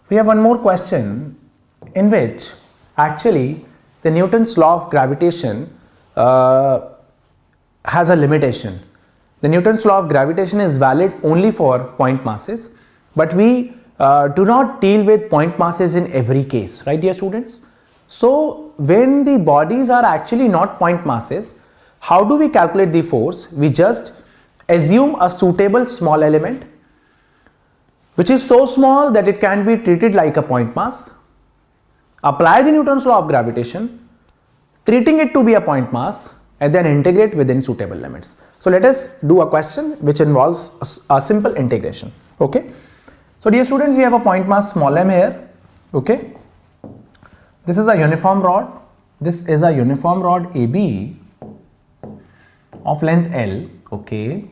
We have one more question in which actually the Newton's law of gravitation has a limitation. The Newton's law of gravitation is valid only for point masses, but we do not deal with point masses in every case, right dear students? So when the bodies are actually not point masses, how do we calculate the force? We just assume a suitable small element which is so small that it can be treated like a point mass, apply the Newton's law of gravitation, treating it to be a point mass, and then integrate within suitable limits. So let us do a question which involves a simple integration. Okay. So dear students, we have a point mass small m here. Okay. This is a uniform rod. This is a uniform rod AB of length L. Okay.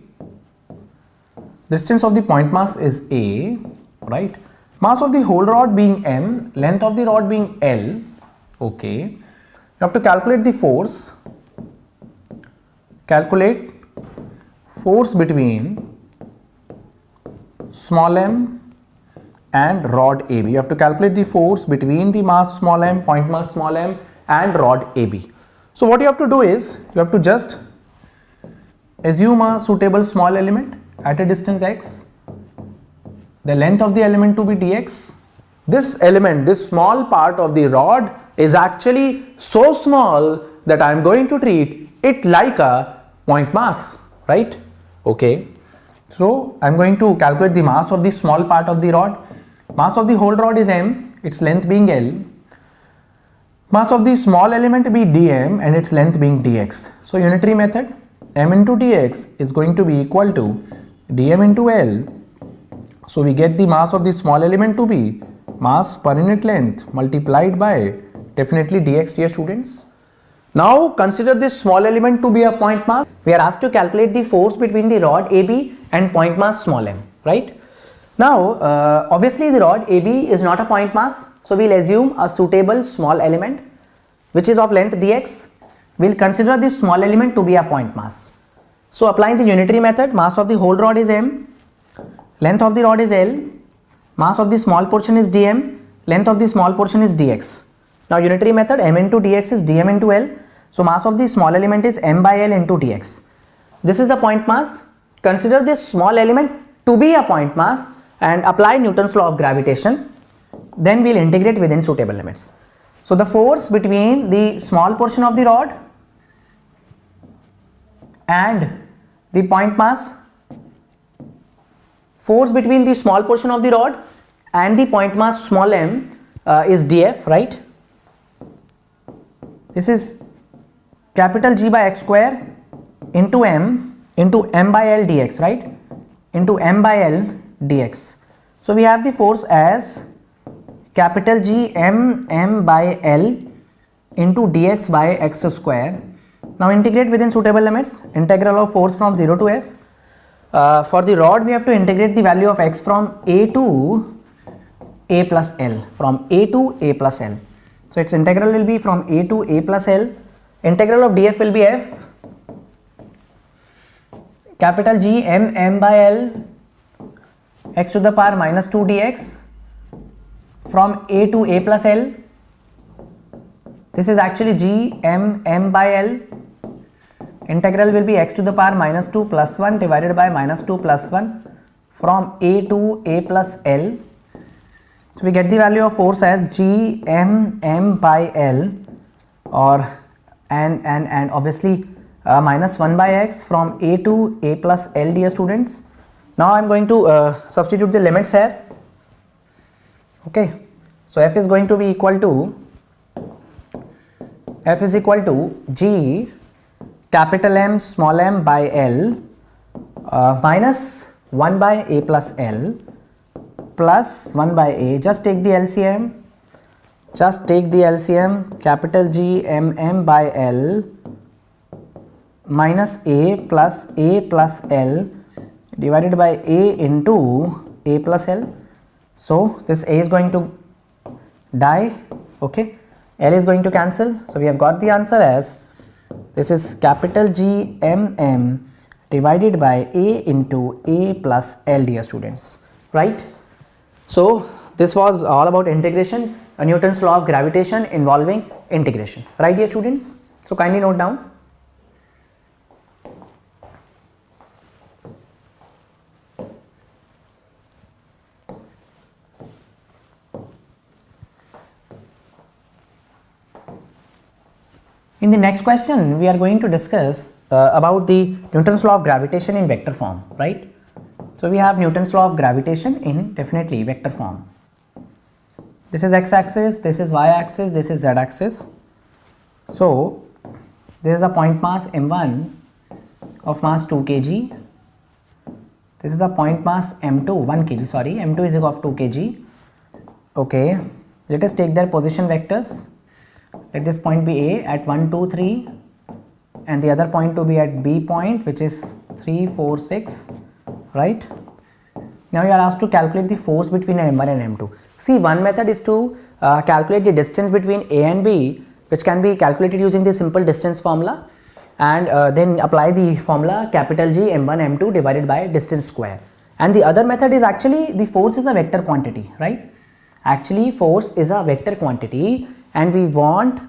Distance of the point mass is A, right? Mass of the whole rod being m, length of the rod being L. Okay. You have to calculate the force. Calculate force between small m and rod AB. You have to calculate the force between the mass small m, point mass small m, and rod AB. So what you have to do is, you have to just assume a suitable small element at a distance x, the length of the element to be dx. This element, this small part of the rod is actually so small that I am going to treat it like a point mass, right? Okay. So I am going to calculate the mass of the small part of the rod. Mass of the whole rod is m, its length being L. Mass of the small element be dm and its length being dx. So unitary method, m into dx is going to be equal to dm into L. So we get the mass of the small element to be mass per unit length multiplied by definitely dx, dear students. Now consider this small element to be a point mass. We are asked to calculate the force between the rod AB and point mass small m, right? Now obviously the rod AB is not a point mass, so we'll assume a suitable small element which is of length dx. We'll consider this small element to be a point mass. So applying the unitary method, mass of the whole rod is m, length of the rod is L, mass of the small portion is dm, length of the small portion is dx. Now unitary method, m into dx is dm into L. So mass of the small element is m by L into dx. This is a point mass. Consider this small element to be a point mass and apply Newton's law of gravitation. Then we'll integrate within suitable limits. So the force between the small portion of the rod and the point mass, force between the small portion of the rod and the point mass small m is df, right? This is capital G by x square into m by L dx, right? Into m by L dx. So we have the force as capital G m by L into dx by x square. Now integrate within suitable limits. Integral of force from 0 to f. For the rod we have to integrate the value of x from a to a plus L. From a to a plus L. So its integral will be from a to a plus L. Integral of df will be f capital G m by L x to the power minus 2 dx from a to a plus L. This is actually G m by L. Integral will be x to the power minus 2 plus 1 divided by minus 2 plus 1 from a to a plus L. So we get the value of force as G m by L, or and obviously minus 1 by x from a to a plus L, dear students. Now I am going to substitute the limits here. Okay, so f is going to be equal to G capital M small m by L minus 1 by a plus L plus 1 by a. Just take the LCM. Capital G m by L minus a plus L divided by a into a plus L. So this a is going to die. Okay, L is going to cancel. So we have got the answer as this is capital G m divided by a into a plus L, dear students, right? So This was all about integration, Newton's law of gravitation involving integration. Right, dear students? So kindly note down. In the next question, we are going to discuss about the Newton's law of gravitation in vector form, right? So we have Newton's law of gravitation in definitely vector form. This is x-axis, this is y-axis, this is z-axis. So there is a point mass m1 of mass 2 kg. This is a point mass m2, 1 kg, sorry, m2 is equal to 2 kg. Okay, let us take their position vectors. Let this point be A at 1, 2, 3 and the other point to be at B point, which is 3, 4, 6, right? Now you are asked to calculate the force between M1 and M2. See, one method is to calculate the distance between A and B, which can be calculated using the simple distance formula, and then apply the formula capital G M1 M2 divided by distance square. And the other method is actually the force is a vector quantity, right? Actually force is a vector quantity and we want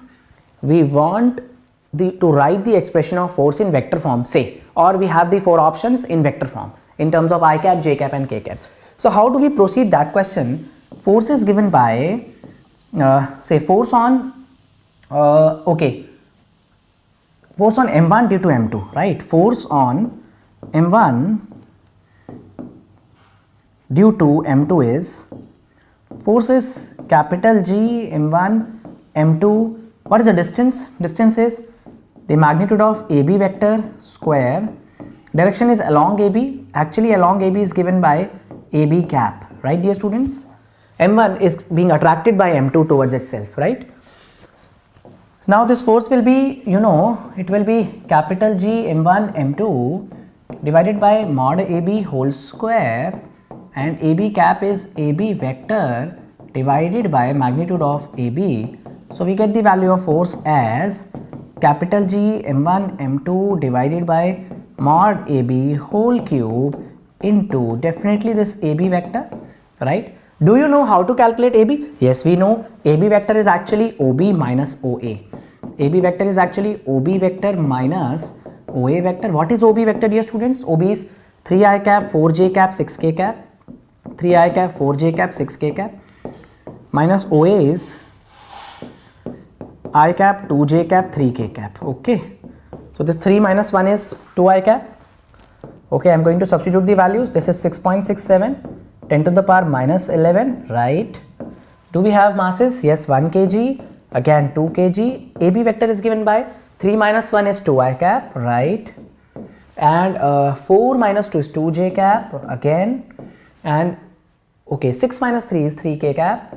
to write the expression of force in vector form, say, or we have the 4 options in vector form in terms of I cap, j cap and k cap. So how do we proceed that question? Force is given by say force on force on M1 due to M2, right? Force on M1 due to M2 is, force is capital G M1 M2. What is the distance? Distance is the magnitude of AB vector square. Direction is along AB. Actually along AB is given by AB cap, right dear students? M1 is being attracted by M2 towards itself, right? Now this force will be, it will be capital G M1 M2 divided by mod AB whole square, and AB cap is AB vector divided by magnitude of AB. So we get the value of force as capital G M1 M2 divided by mod AB whole cube into definitely this AB vector, right? Do you know how to calculate AB? Yes, we know AB vector is actually OB minus OA. AB vector is actually OB vector minus OA vector. What is OB vector, dear students? OB is 3i cap, 4j cap, 6k cap. 3i cap, 4j cap, 6k cap. Minus OA is I cap, 2j cap, 3k cap. Okay. So this 3 minus 1 is 2i cap. Okay, I am going to substitute the values. This is 6.67, 10 to the power minus 11, right? Do we have masses? Yes, 1 kg, again 2 kg. AB vector is given by 3 minus 1 is 2i cap, right? And 4 minus 2 is 2j cap, again. And okay, 6 minus 3 is 3k cap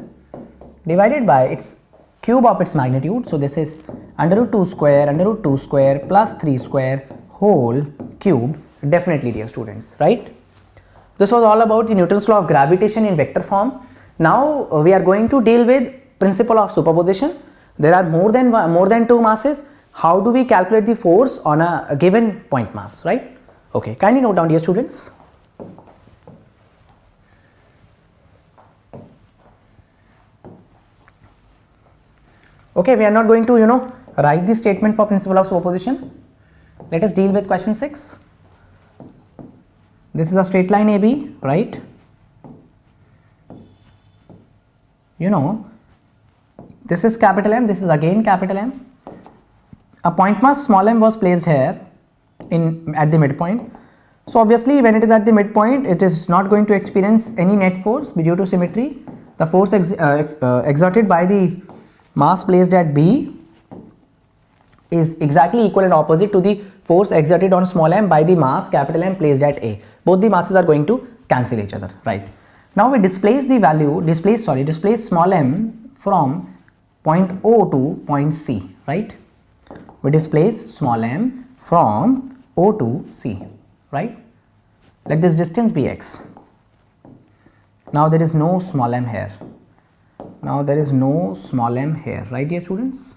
divided by its cube of its magnitude. So this is under root 2 square plus 3 square whole cube. Definitely, dear students, right? This was all about the Newton's law of gravitation in vector form. Now we are going to deal with principle of superposition. There are more than 2 masses. How do we calculate the force on a given point mass, right? Okay, kindly note down, dear students. Okay, we are not going to, write the statement for principle of superposition. Let us deal with question 6. This is a straight line AB, right? This is capital M, this is again capital M. A point mass small m was placed here at the midpoint. So obviously when it is at the midpoint, it is not going to experience any net force due to symmetry. The force exerted by the mass placed at B is exactly equal and opposite to the force exerted on small m by the mass capital M placed at A. Both the masses are going to cancel each other, right? Now we displace small m from point O to point C, right? We displace small m from O to C, right? Let this distance be x. Now there is no small m here. Right, dear students?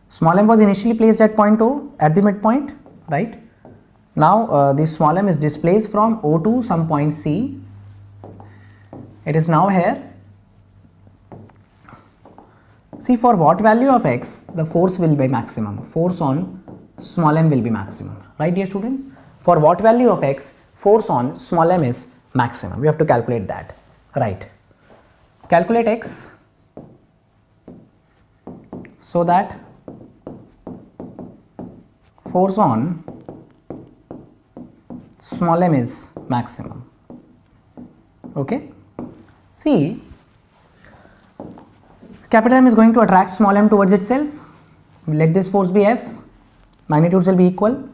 Small m was initially placed at point O at the midpoint, right? Now this small m is displaced from O to some point C, It is now here. See, for what value of x the force will be maximum? Force on small m will be maximum, right dear students? For what value of x force on small m is maximum? We have to calculate that, right? Calculate x so that force on small m is maximum. Okay, see, capital M is going to attract small m towards itself. Let this force be F, magnitudes will be equal,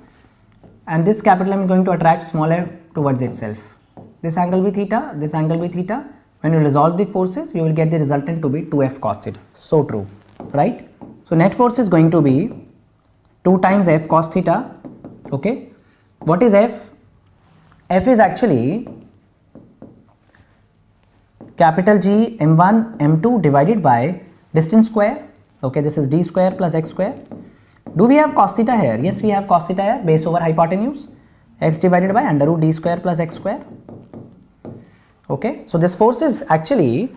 and this capital M is going to attract small m towards itself. This angle be theta, this angle be theta. When you resolve the forces, you will get the resultant to be 2F cos theta. So true, right? So net force is going to be 2 times F cos theta. Okay, what is F? F is actually capital G m1 m2 divided by distance square. Okay, this is d square plus x square. Do we have cos theta here? Yes, we have cos theta here, base over hypotenuse, x divided by under root d square plus x square. Okay, so this force is actually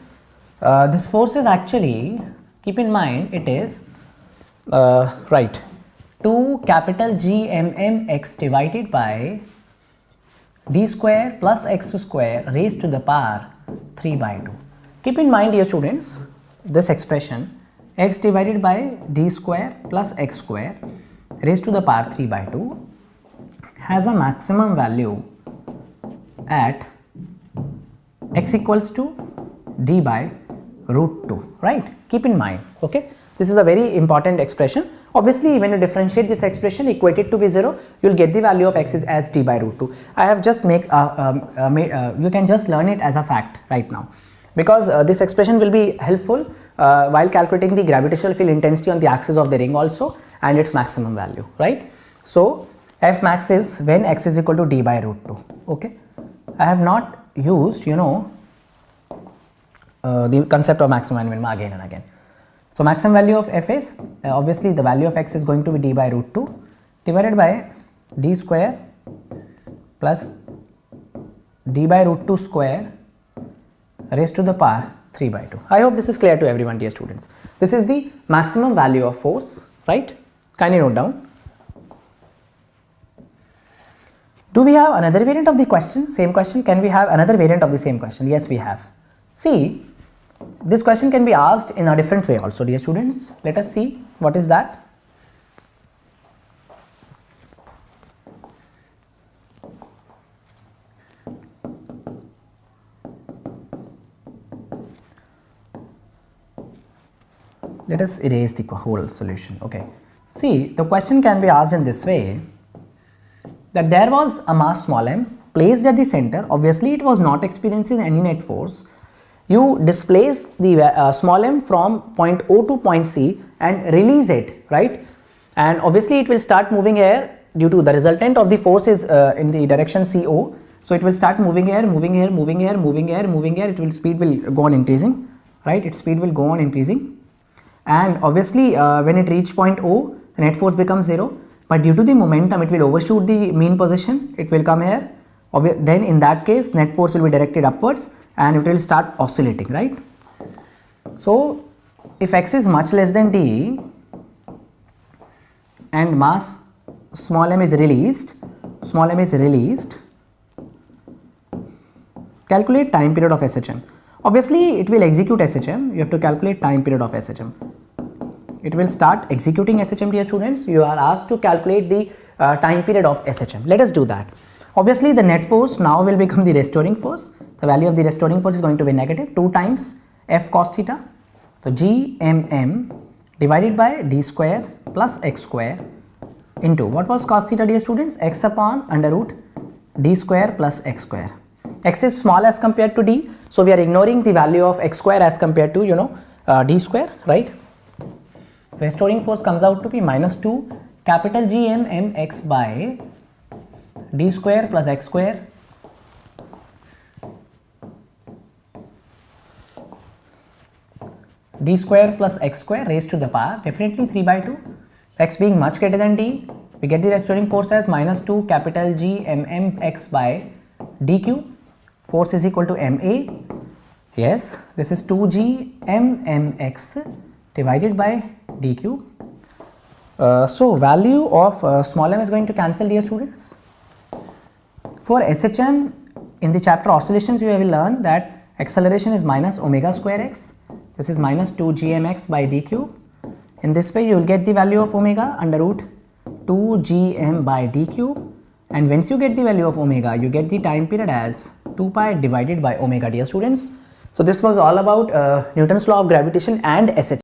keep in mind it is right, 2 capital G m m x divided by d square plus x square raised to the power 3 by 2. Keep in mind, dear students, this expression x divided by d square plus x square raised to the power 3 by 2 has a maximum value at x equals to d by root 2, right? Keep in mind, okay? This is a very important expression. Obviously, when you differentiate this expression, equate it to be 0, you will get the value of x is as d by root 2. I have just you can just learn it as a fact right now, because this expression will be helpful while calculating the gravitational field intensity on the axis of the ring also and its maximum value, right? So, F max is when x is equal to d by root 2, okay? I have not used, the concept of maximum and minimum again and again. So, maximum value of f is obviously the value of x is going to be d by root 2 divided by d square plus d by root 2 square raised to the power 3 by 2. I hope this is clear to everyone, dear students. This is the maximum value of force, right? Kindly note down. Do we have another variant of the question? Same question. Can we have another variant of the same question? Yes, we have. See, this question can be asked in a different way also, dear students. Let us see what is that. Let us erase the whole solution. Okay. See, the question can be asked in this way, that there was a mass small m placed at the center. Obviously, it was not experiencing any net force. You displace the small m from point O to point C and release it, right? And obviously, it will start moving here due to the resultant of the force is in the direction CO. So, it will start moving here, moving here, moving here, moving here, moving here. Speed will go on increasing, right? Its speed will go on increasing. And obviously, when it reaches point O, the net force becomes 0. But due to the momentum, it will overshoot the mean position. It will come here. Then in that case, net force will be directed upwards and it will start oscillating, right? So, if x is much less than d and mass small m is released, calculate time period of SHM. Obviously, it will execute SHM. You have to calculate time period of SHM. It will start executing SHM, dear students. You are asked to calculate the time period of SHM. Let us do that. Obviously, the net force now will become the restoring force. The value of the restoring force is going to be negative 2 times F cos theta. So, G m m divided by d square plus x square into what was cos theta, dear students? X upon under root d square plus x square. X is small as compared to d. So, we are ignoring the value of x square as compared to d square, right? Restoring force comes out to be minus 2 capital G m m x by d square plus x square d square plus x square raised to the power definitely 3 by 2. X being much greater than d, we get the restoring force as minus 2 capital G m m x by d cube. Force is equal to ma. Yes, this is 2gmmx divided by d cube. So value of small m is going to cancel, dear students. For SHM, in the chapter oscillations, you will learn that acceleration is minus omega square x. This is minus 2gmx by d cube. In this way, you will get the value of omega under root 2gm by d cube. And once you get the value of omega, you get the time period as 2 pi divided by omega, dear students. So this was all about Newton's law of gravitation and SHM.